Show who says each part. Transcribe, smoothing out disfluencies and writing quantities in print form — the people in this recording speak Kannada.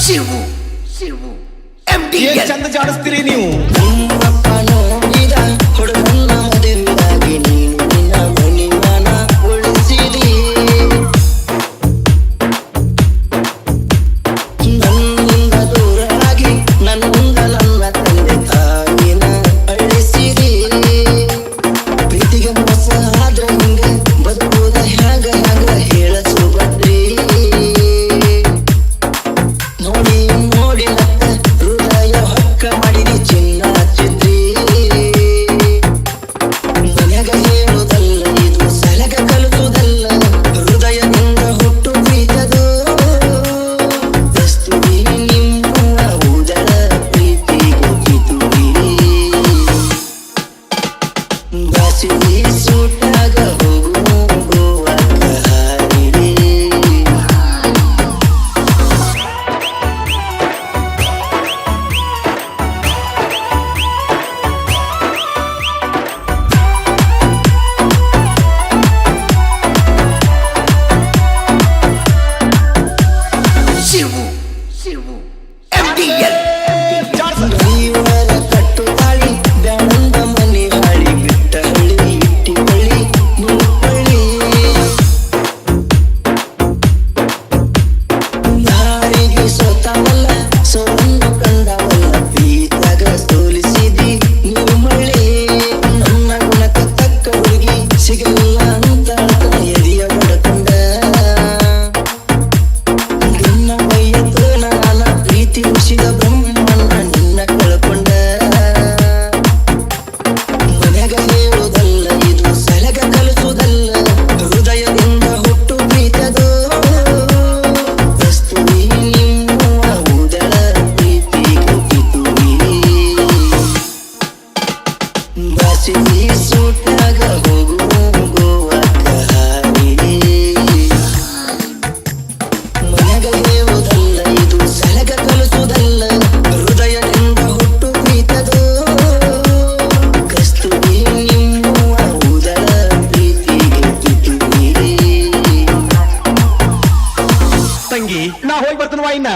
Speaker 1: ಶಿವು ಶಿವು MDL
Speaker 2: ಚಂದ ಜಾಡಿಸ್ತೀರಿ ನೀವು.
Speaker 3: ನಿಮ್ಮಪ್ಪ ನೋಡಿದ ಹುಡುಗನ್ನ ಮದುವೆಯಾಗಿ ನೀನು ನಿನ್ನ ಮಣಿಮಾನ ಉಳಿಸಿದಿ. ನನ್ನಿಂದ ದೂರವಾಗಿ ನನ್ನಿಂದ ನನ್ನ ತಂದೆ ತಾಯಿನ ಅಳಿಸಿದಿ. ಪ್ರೀತಿಗೆ ಮೋಸ ಆದ್ರ ಹಿಂಗೆ ಬದುಕುವುದ ಹ್ಯಾಗ ಹ್ಯಾಗ ಹೇಳ ಸುಭದ್ರಿ. ನೋಡಿ ನೋಡಿ ಮತ್ತೆ ಹೃದಯ ಹಕ್ಕ ಮಾಡಿದಿ ಚಿನ್ನ ಚಿದ್ರಿ. ಮನ್ಯಾಗ ಹೇಳುವುದಲ್ಲ ಇದು ಸಲಗ ಕಲಿಸುವುದಲ್ಲ, ಹೃದಯದಿಂದ ಹುಟ್ಟು ಪ್ರೀತದು. ಕಸ್ತೂರಿ ನಿಮ್ಮ ಉದರ ಪ್ರೀತಿಗೆ ಕಿತುರಿ. ಬಾಸಿರಿ ಸೂಟಾಗ ಹೋಗು ಗೋವಾಕ ಹಾರಿರಿ.
Speaker 1: ಶಿವು ಶಿವು MDL
Speaker 3: ನೀವರ ಕಟ್ಟು ತಾಳಿ ಬ್ಯಾಡಂದ ಮನೆ ಹಾಳಿ ಬಿಟ್ಟ ಹಳ್ಳಿ ಇಟ್ಟಿ ಬಳ್ಳಿ ಮುಪ್ಪಳ್ಳಿ. ಯಾರಿಗೆ ಸೋತಾವಲ್ಲ ಸೋಲನ್ನು ಕಂಡವಲ್ಲ, ಪ್ರೀತಾಗ ಸೋಲಿಸಿದಿ ನೀವು ಮಳ್ಳಿ. ನನ್ನ ಗುಣಕ್ಕೆ ತಕ್ಕ ಹುಡುಗಿ ಸಿಗಲಿಲ್ಲ ಅಂತ ಎದೆಯ ಬಡಕೊಂಡ. ನಿನ್ನ ಮೈಯತ್ತು ನಾನ ಪ್ರೀತಿ ಉಳಿಸಿದ ಬ್ರಹ್ಮಣ್ಣ ನಿನ್ನ ಕಳ್ಕೊಂಡ. ಮನ್ಯಾಗ ಹೇಳುವುದಲ್ಲ ಇದು ಸಲಗ ಕಲಿಸುವುದಲ್ಲ, ಹೃದಯದಿಂದ ಹುಟ್ಟು ಪ್ರೀತದು. ಕಸ್ತೂರಿ ನಿಮ್ಮ ಉದರ ಪ್ರೀತಿಗೆ ಕಿತುರಿ. ಬಾಸಿರಿ ಸೂಟಾಗ ಹೋಗು ಗೋವಾಕ ಹಾರಿರಿ. ಮನ್ಯಾಗ ಹೇಳುವುದಲ್ಲ ಇದು ಸಲಗ ಕಲಿಸುವುದಲ್ಲ, ಹೃದಯದಿಂದ ಹುಟ್ಟು ಪ್ರೀತದು. ಕಸ್ತೂರಿ ನಿಮ್ಮ ಉದರ ಪ್ರೀತಿಗೆ ಕಿತುರಿ.
Speaker 2: ತಂಗಿ ನಾ ಹೋಗಿ ಬರ್ತೀನವಾ ಇನ್ನ.